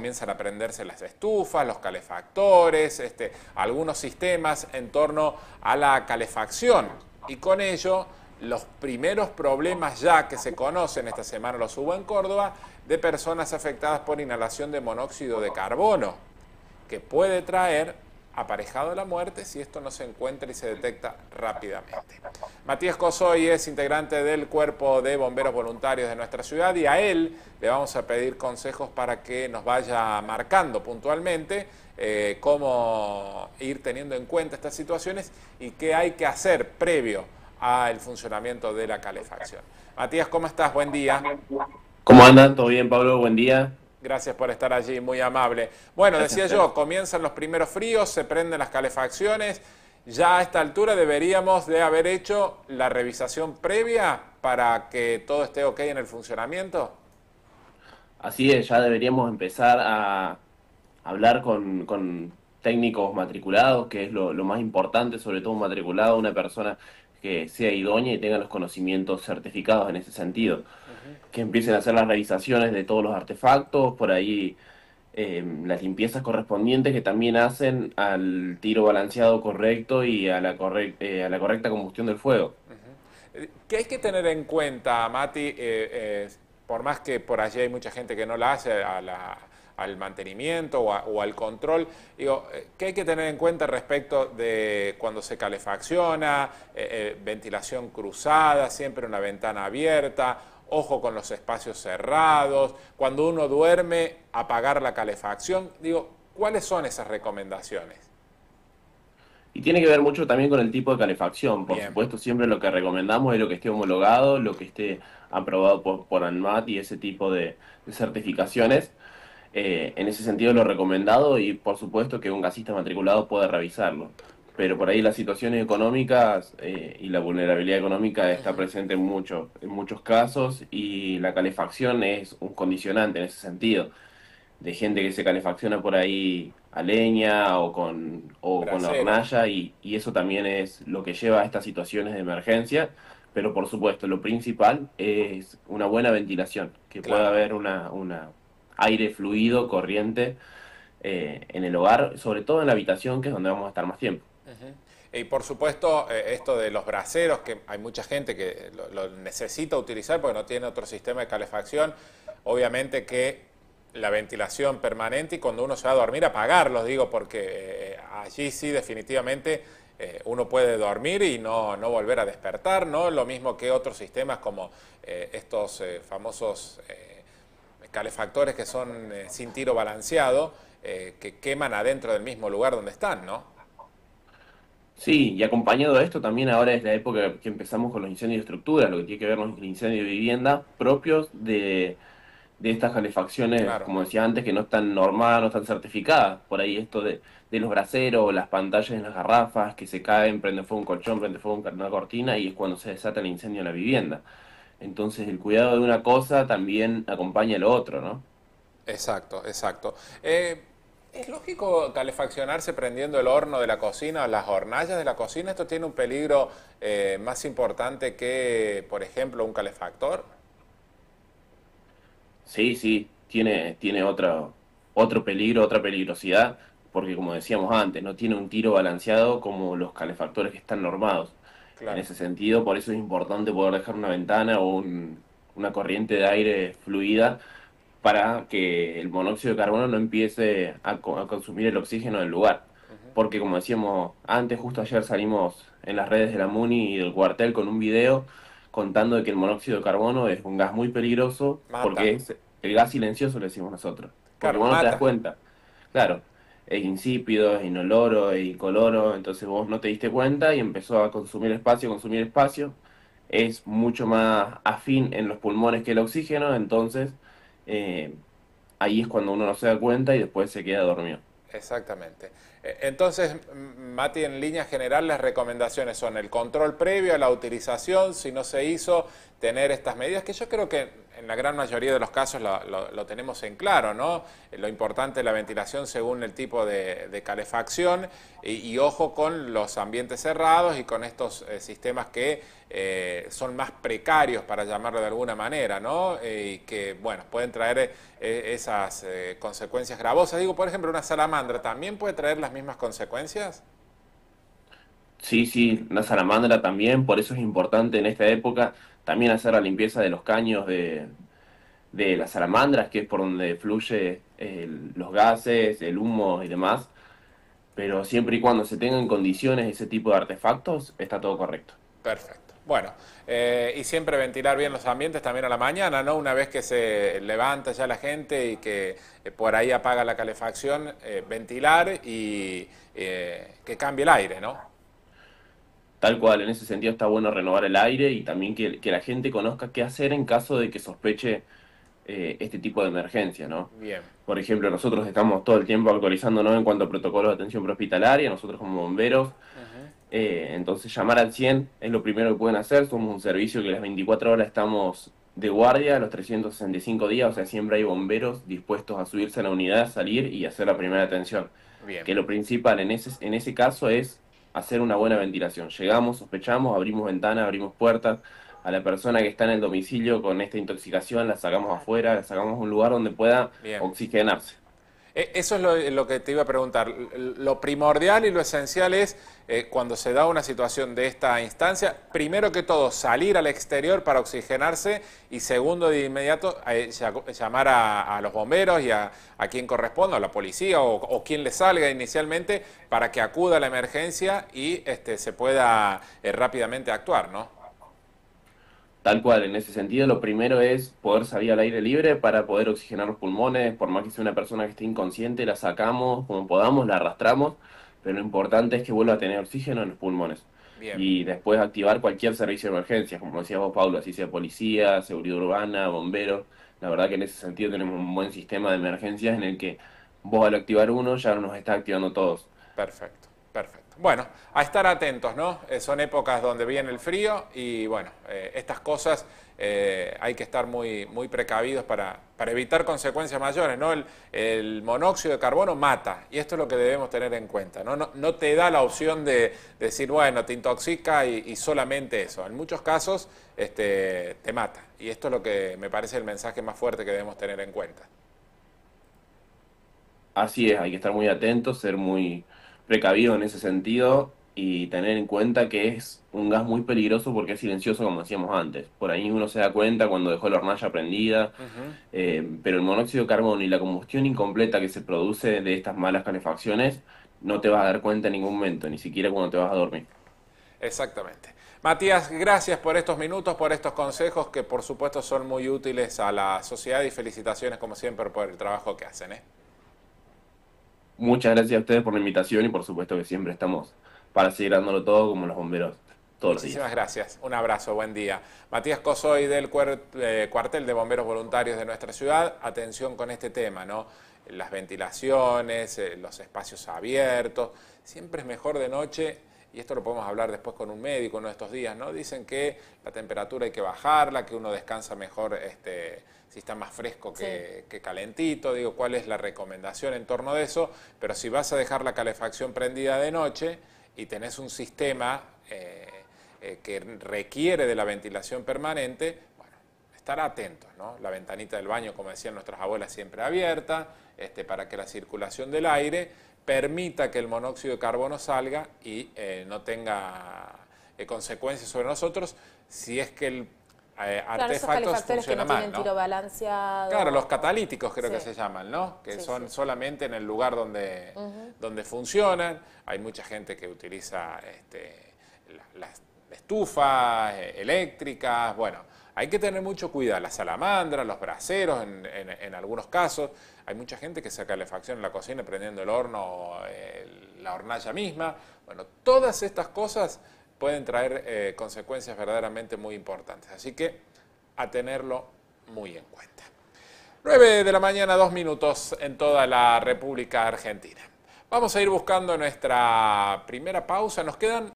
comienzan a prenderse las estufas, los calefactores, algunos sistemas en torno a la calefacción. Y con ello, los primeros problemas ya que se conocen, esta semana los hubo en Córdoba, de personas afectadas por inhalación de monóxido de carbono, que puede traer aparejado la muerte si esto no se encuentra y se detecta rápidamente. Matías Cosoy es integrante del Cuerpo de Bomberos Voluntarios de nuestra ciudad y a él le vamos a pedir consejos para que nos vaya marcando puntualmente cómo ir teniendo en cuenta estas situaciones y qué hay que hacer previo al funcionamiento de la calefacción. Matías, ¿cómo estás? Buen día. ¿Cómo andan? ¿Todo bien, Pablo? Buen día. Gracias por estar allí, muy amable. Bueno, Gracias a decía ustedes. yo, comienzan los primeros fríos, se prenden las calefacciones. Ya a esta altura deberíamos de haber hecho la revisación previa para que todo esté ok en el funcionamiento. Así es, ya deberíamos empezar a hablar con técnicos matriculados, que es lo más importante, sobre todo un matriculado, una persona que sea idónea y tenga los conocimientos certificados en ese sentido. Que empiecen a hacer las revisaciones de todos los artefactos, por ahí las limpiezas correspondientes que también hacen al tiro balanceado correcto y a a la correcta combustión del fuego. ¿Qué hay que tener en cuenta, Mati? Por más que por allí hay mucha gente que no la hace al mantenimiento o al control, digo, ¿qué hay que tener en cuenta respecto de cuando se calefacciona, ventilación cruzada, siempre una ventana abierta, ojo con los espacios cerrados, cuando uno duerme, apagar la calefacción? Digo, ¿cuáles son esas recomendaciones? Y tiene que ver mucho también con el tipo de calefacción. Por Bien. supuesto, siempre lo que recomendamos es lo que esté homologado, lo que esté aprobado por ANMAT y ese tipo de certificaciones. En ese sentido, lo recomendado y por supuesto que un gasista matriculado pueda revisarlo. Pero por ahí las situaciones económicas y la vulnerabilidad económica está presente en muchos casos y la calefacción es un condicionante en ese sentido de gente que se calefacciona por ahí a leña o con Brasero. hornalla y eso también es lo que lleva a estas situaciones de emergencia, pero por supuesto lo principal es una buena ventilación, que pueda Claro. haber una aire fluido, corriente en el hogar, sobre todo en la habitación que es donde vamos a estar más tiempo. Y por supuesto, esto de los braseros, que hay mucha gente que lo necesita utilizar porque no tiene otro sistema de calefacción, obviamente que la ventilación permanente y cuando uno se va a dormir apagarlos, digo, porque allí sí definitivamente uno puede dormir y no volver a despertar, ¿no? Lo mismo que otros sistemas como estos famosos calefactores que son sin tiro balanceado, que queman adentro del mismo lugar donde están, ¿no? Sí, y acompañado de esto también ahora es la época que empezamos con los incendios de estructura, lo que tiene que ver con los incendios de vivienda propios de estas calefacciones, Claro. como decía antes, que no están normadas, no están certificadas. Por ahí esto de los braseros, las pantallas en las garrafas que se caen, prende fuego un colchón, prende fuego una cortina y es cuando se desata el incendio en la vivienda. Entonces el cuidado de una cosa también acompaña lo otro, ¿no? Exacto, exacto. ¿Es lógico calefaccionarse prendiendo el horno de la cocina o las hornallas de la cocina? ¿Esto tiene un peligro más importante que, por ejemplo, un calefactor? Sí, sí, tiene otro peligro, otra peligrosidad, porque como decíamos antes, no tiene un tiro balanceado como los calefactores que están normados. En Claro. ese sentido, por eso es importante poder dejar una ventana o una corriente de aire fluida para que el monóxido de carbono no empiece a consumir el oxígeno del lugar. Porque como decíamos antes, justo ayer salimos en las redes de la MUNI y del cuartel con un video contando de que el monóxido de carbono es un gas muy peligroso Mata. porque es el gas silencioso, le decimos nosotros. Porque Claro, vos no te das mata. cuenta. Claro, es insípido, es inoloro, es incoloro, entonces vos no te diste cuenta y empezó a consumir espacio, consumir espacio. Es mucho más afín en los pulmones que el oxígeno, entonces eh, ahí es cuando uno no se da cuenta y después se queda dormido. Exactamente. Entonces, Mati, en línea general las recomendaciones son el control previo a la utilización, si no se hizo, tener estas medidas que yo creo que en la gran mayoría de los casos lo tenemos en claro, ¿no? Lo importante es la ventilación según el tipo de calefacción y ojo con los ambientes cerrados y con estos sistemas que son más precarios, para llamarlo de alguna manera, ¿no? Y que, bueno, pueden traer esas consecuencias gravosas. Digo, por ejemplo, una salamandra, ¿también puede traer las mismas consecuencias? Sí, sí, una salamandra también, por eso es importante en esta época también hacer la limpieza de los caños de las salamandras, que es por donde fluye los gases, el humo y demás, pero siempre y cuando se tengan condiciones ese tipo de artefactos, está todo correcto. Perfecto. Bueno, y siempre ventilar bien los ambientes también a la mañana, ¿no? Una vez que se levanta ya la gente y que por ahí apaga la calefacción, ventilar y que cambie el aire, ¿no? Tal cual, en ese sentido está bueno renovar el aire y también que la gente conozca qué hacer en caso de que sospeche este tipo de emergencia, ¿no? Bien. Por ejemplo, nosotros estamos todo el tiempo actualizándonos en cuanto a protocolos de atención prehospitalaria, nosotros como bomberos, Ujú. entonces llamar al 100 es lo primero que pueden hacer, somos un servicio que las 24 horas estamos de guardia, los 365 días, o sea, siempre hay bomberos dispuestos a subirse a la unidad, salir y hacer la primera atención. Bien. Que lo principal en ese caso es hacer una buena ventilación. Llegamos, sospechamos, abrimos ventanas, abrimos puertas. A la persona que está en el domicilio con esta intoxicación la sacamos Claro. afuera, la sacamos a un lugar donde pueda Bien. oxigenarse. Eso es lo que te iba a preguntar. Lo primordial y lo esencial es, cuando se da una situación de esta instancia, primero que todo, salir al exterior para oxigenarse y segundo, de inmediato, llamar a los bomberos y a quien corresponda, a la policía o quien le salga inicialmente para que acuda a la emergencia y se pueda rápidamente actuar, ¿no? Tal cual, en ese sentido, lo primero es poder salir al aire libre para poder oxigenar los pulmones. Por más que sea una persona que esté inconsciente, la sacamos como podamos, la arrastramos, pero lo importante es que vuelva a tener oxígeno en los pulmones. Bien. Y después activar cualquier servicio de emergencias, como decías vos, Paulo, así sea policía, seguridad urbana, bomberos. La verdad que en ese sentido tenemos un buen sistema de emergencias en el que vos al activar uno ya nos está activando todos. Perfecto, perfecto. Bueno, a estar atentos, ¿no? Son épocas donde viene el frío y bueno, estas cosas hay que estar muy, muy precavidos para evitar consecuencias mayores, ¿no? El monóxido de carbono mata y esto es lo que debemos tener en cuenta, ¿no? No te da la opción de decir, bueno, te intoxica y solamente eso. En muchos casos te mata y esto es lo que me parece el mensaje más fuerte que debemos tener en cuenta. Así es, hay que estar muy atentos, ser muy precavido en ese sentido y tener en cuenta que es un gas muy peligroso porque es silencioso, como decíamos antes. Por ahí uno se da cuenta cuando dejó la hornalla prendida, Ujú. pero el monóxido de carbono y la combustión incompleta que se produce de estas malas calefacciones no te vas a dar cuenta en ningún momento, ni siquiera cuando te vas a dormir. Exactamente. Matías, gracias por estos minutos, por estos consejos que por supuesto son muy útiles a la sociedad y felicitaciones como siempre por el trabajo que hacen, ¿eh? Muchas gracias a ustedes por la invitación y por supuesto que siempre estamos para seguir dándolo todo como los bomberos todos los Muchísimas días. gracias. Un abrazo, buen día. Matías Cosoy del cuartel de bomberos voluntarios de nuestra ciudad. Atención con este tema, ¿no? Las ventilaciones, los espacios abiertos. Siempre es mejor de noche, y esto lo podemos hablar después con un médico en estos días, ¿no? Dicen que la temperatura hay que bajarla, que uno descansa mejor si está más fresco Sí. que calentito. Digo, ¿cuál es la recomendación en torno de eso? Pero si vas a dejar la calefacción prendida de noche y tenés un sistema que requiere de la ventilación permanente, bueno, estar atentos, ¿no? La ventanita del baño, como decían nuestras abuelas, siempre abierta, para que la circulación del aire permita que el monóxido de carbono salga y no tenga consecuencias sobre nosotros si es que el Claro, esos artefacto calefactores que funciona no mal, tienen ¿no? tiro balanceado. Claro, los catalíticos creo Sí. que se llaman, ¿no? Que Sí, son sí. solamente en el lugar donde funcionan. Hay mucha gente que utiliza las estufas eléctricas. Bueno, hay que tener mucho cuidado. La salamandra, los braseros en algunos casos. Hay mucha gente que saca calefacción en la cocina prendiendo el horno o la hornalla misma. Bueno, todas estas cosas pueden traer consecuencias verdaderamente muy importantes. Así que a tenerlo muy en cuenta. 9 de la mañana, 2 minutos en toda la República Argentina. Vamos a ir buscando nuestra primera pausa. Nos quedan